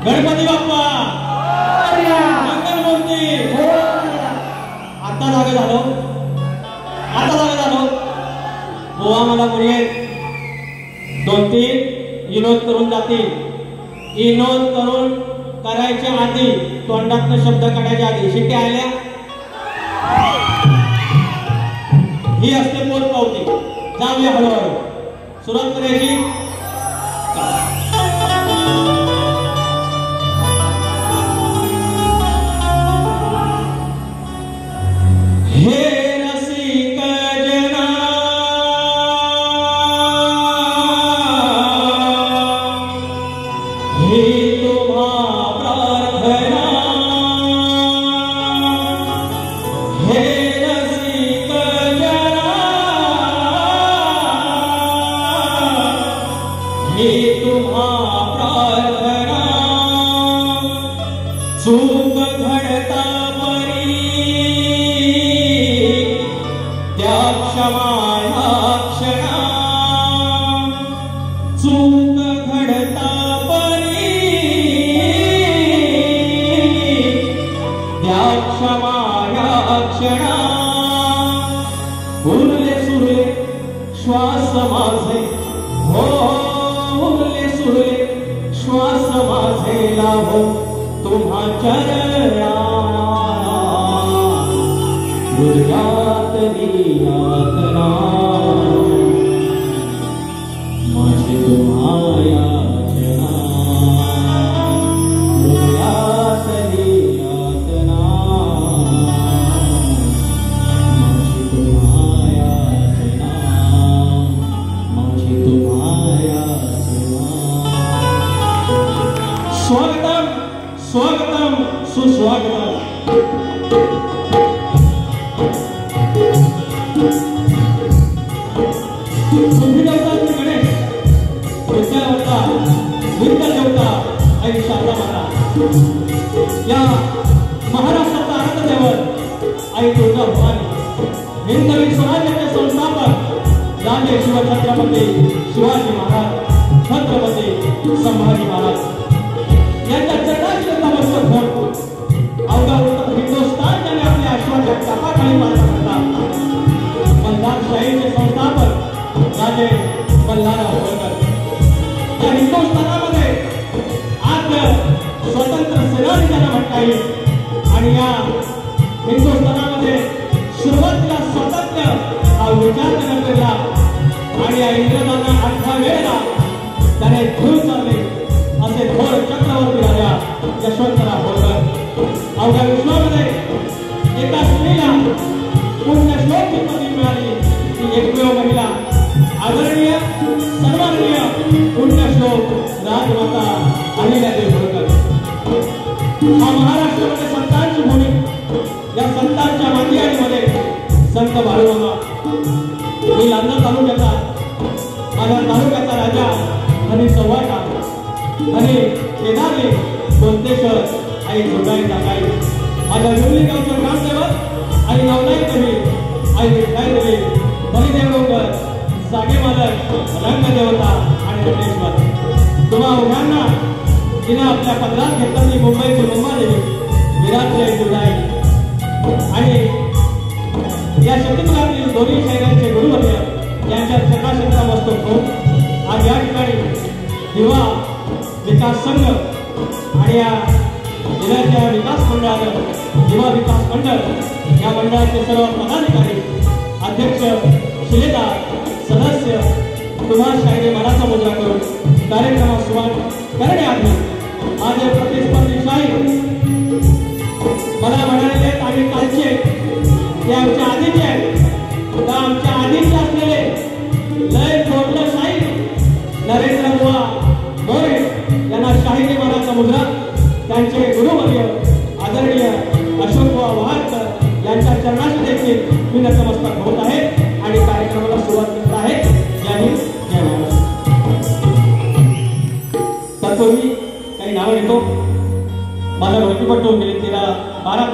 गणपती बाप्पा मंगलमूर्ती आता जागा झालो गोवा मला कोणी 2-3 विनोद करून जातील. विनोद करून करायच्या आधी तोंडातनं शब्द काढायच्या आधी शिट्ट्या आल्या ही असते पोट पावती. जाऊया हळूहळू सुरुवात करायची. चूक घडता परी त्या क्षमा क्षणा चूक घडता परी त्या क्षमा क्षणा उरले सुरले श्वास माझे हो उरले सुरले श्वास माझे लाभो तुम्हा चरणा हृदयातली यातना माझी तुम्हा याचना हृदयातली यातना माझी तुम्हा याचना माझी तुम्हा याचना. स्वागतम स्वागतम सुस्वागतम. तुम्ही देवता गणेश विद्यादेवता विद्यादेवता आणि शारदा माता या महाराष्ट्राचा आराध्यदैवत आई दुर्गा भवानी हिंदवी स्वराज्याचे संस्थापक राजे शिवछत्रपती शिवाजी महाराज छत्रपती संभाजी महाराज यांच्या चरणाची नमस्कार होऊन अवघा हिंदुस्थान ज्याने आपल्या आश्वाच्या कापाखाली मारला होता मल्हारशाहीचे संस्थापक राजे मल्हारराव होळकर या हिंदुस्थानामध्ये आज स्वतंत्र सेनानी ज्यांना म्हणता येईल आणि या हिंदुस्थानामध्ये सुरुवातीला स्वातंत्र्य हा विचार त्यांना केला आणि या इंग्रजांना 18 वेळेला त्याने धूळ चालले असे थोर चक्रवर्ती राजा यशवंतराव होळकर. अवघ्या विश्वामध्ये एका स्त्रीला पुण्यश्लोकची पदवी मिळाली ती एकमेव महिला आदरणीय सन्माननीय पुण्यश्लोक राजमाता अहिल्यादेवी होळकर. हा महाराष्ट्रामध्ये संतांची भूमी या संतांच्या मांदियाळीमध्ये संत बाळूमामा मी लांजा तालुक्याचा माझ्या तालुक्याचा राजा आणि सव्वाटा आणि केदारले कोणतेश्वर आई जोडाई टाकाई माझ्या विवली गावचं ग्रामसेवक आई नवनाई देवी आई विठाई देवी बलिदेवकर जागे मालक रंगदेवता आणि गणेश्वर तुम्हा उघांना तिने आपल्या पदरात घेतली मुंबईची मुंबादेवी विराटची आई जोडाई आणि या शतकातील दोन्ही शहरांचे गुरुवर्य यांच्या चकाशंका मस्तक होऊन आज या ठिकाणी दिवा विकास संघ आणि या जिल्ह्याच्या विकास मंडळानं युवा विकास मंडळ या मंडळाचे सर्व पदाधिकारी अध्यक्ष शिलेदार सदस्य तुम्हा शाहीने मनाचा मुद्रा करून कार्यक्रमास सुरुवात करण्याआधी माझे प्रतिस्पर्धी शाही मला म्हणाले आम्ही कालचे ते आमच्या आधीचे आहेत तर आमच्या आधीचे असलेले लय थोरलं शाही नरेंद्र बुवा मोरे यांना शाहीने मनाचा मुद्रा त्यांचे गुरुवर्य आदरणीय अशोक बुवा वहाडकर यांच्या चरणाशी देखील मी नतमस्तक होत आहे आणि कार्यक्रमाला सुरुवात करत आहे. जय हिंद जय महाराष्ट्र. तत्पूर्वी काही नावं घेतो. माझा भरतीपट्टू गेली तिला 12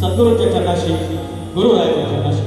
सद्गुरूंच्या चरणाशी गुरुरायाच्या चरणाशी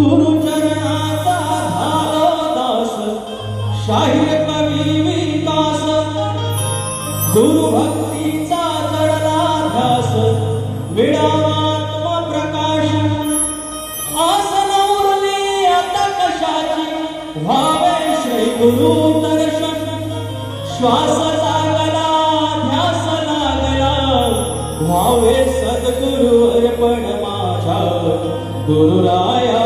गुरुचरणाचा झालो दास शाहीर कवी विकास गुरु भक्तीचा चढला ध्यास मिळावा प्रकाश आसन उरली आता कशाची व्हावे श्री गुरु दर्शन श्वास लागला ध्यास लागला व्हावे सद्गुरु अर्पण माझ्या गुरुराया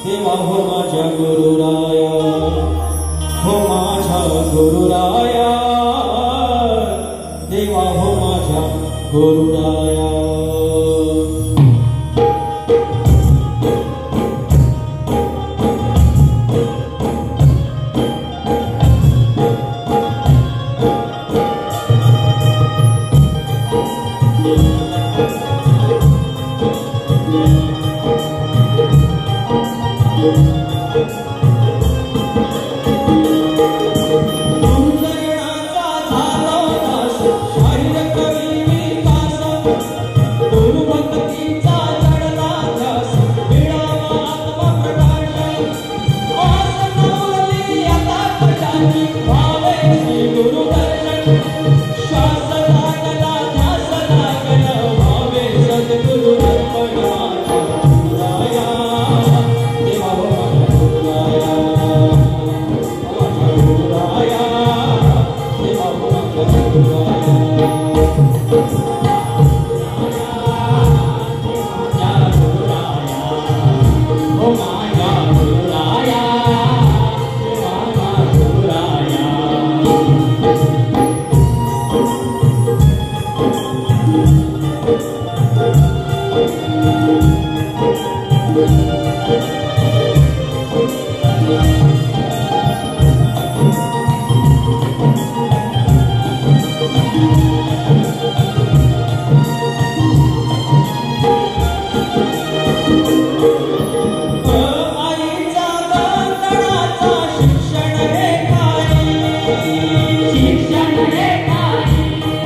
देवा हो माझ्या गुरुराया हो माझ्या गुरुराया देवा हो माझ्या गुरुराया गुरुचरणाचा झालो दास शाहीर कवी विकास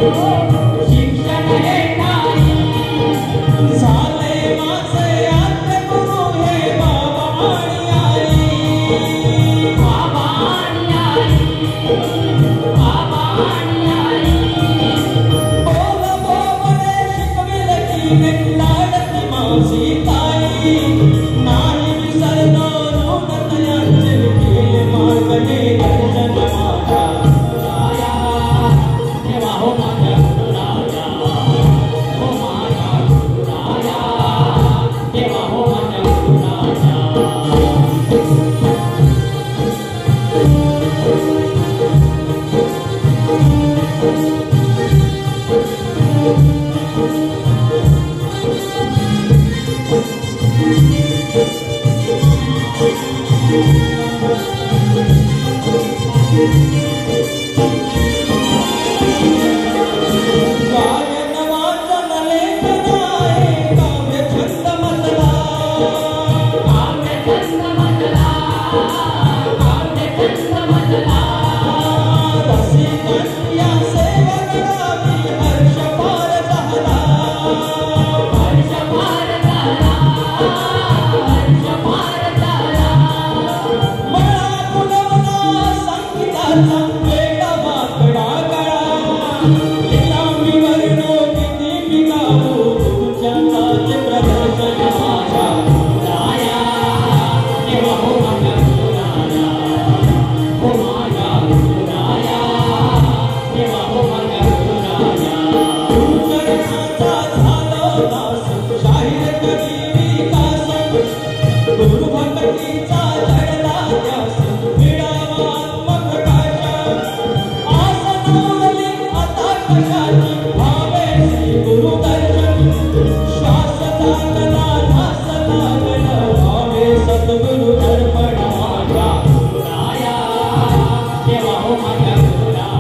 शिक्षण हे नाही झाले माझे आत्म गुरु हे बाबा आणि आई बाबा आणि आई बाबा आणि आई बोल बोबडे शिकविल की लाडकी माझी ताई नाही विसरलो ऋण तयांचे केले मार्गने दर्शन माझ्या राया देवा हो माझ्या गुरुराया हो माझ्या गुरुराया देवा हो माझ्या गुरुराया गायन वाचन लेखन आहे काव्य छंद मजला काव्य छंद मजला काव्य छंद मजला रसिकन्या सेवकला मी हर्ष पार झाला हर्ष पार झाला हर्ष पार झाला मला पुनवला संगीताचा वेडा वाकडा गळा लिलामी वर्णो किती बिगावू तुमच्या नाच प्रदर्शन माझ्या गुरुराया देवा हो माझ्या गुरुराया हो माझ्या गुरुराया देवा हो माझ्या गुरुराया गुरुचरणाचा झालो दास शाहीर कवी विकास गुरुभक्तीचा जडला ध्यास मिळावा आत्मप्रकाश आसनवली आता कशाची भावे श्री गुरुदर्शन श्वास लागला ध्यास लागला भावे सद्गुरु दर्पण माझ्या गुरुराया देवा हो माझ्या गुरुराया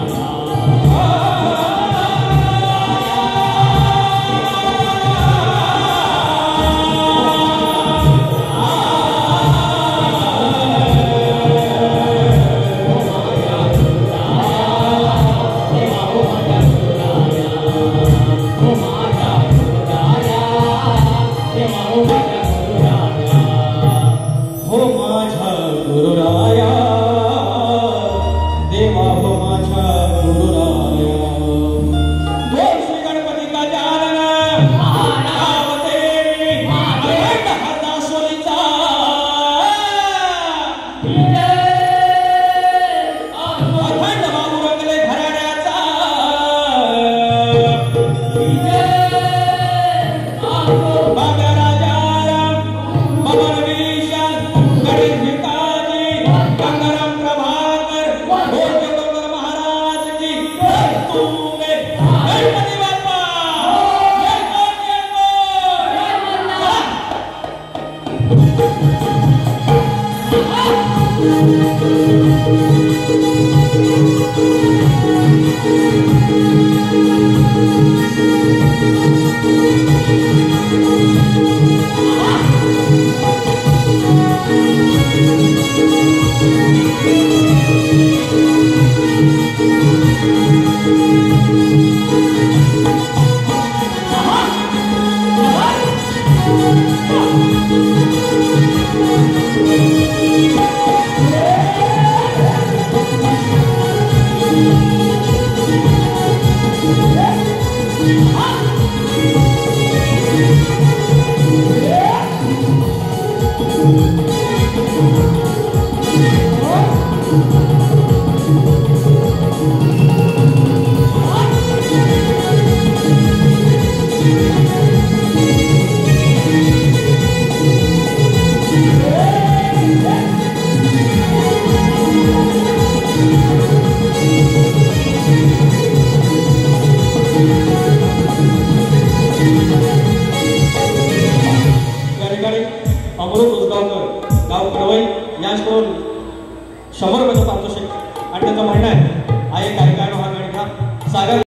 हो माझ्या गुरुराया देवा हो माझ्या गुरुराया बोल श्री गणपती गजानन महारावते अखंड हरदासोलीचा अखंड बाबू रंगले घराण्याचा बाबा राजाराम बाबा विशाल गणेश भिकाजी गंगाराम प्रभाकर भोजगंगर महाराज की जय तुंगे गणपती बाप्पा जय अमृत उसगावकर गाव कडवई यांच्याकडून 100 रुपयाचं पारितोषिक आणि त्यांचं म्हणणं आहे, आहे गायिका हा गणिका सागर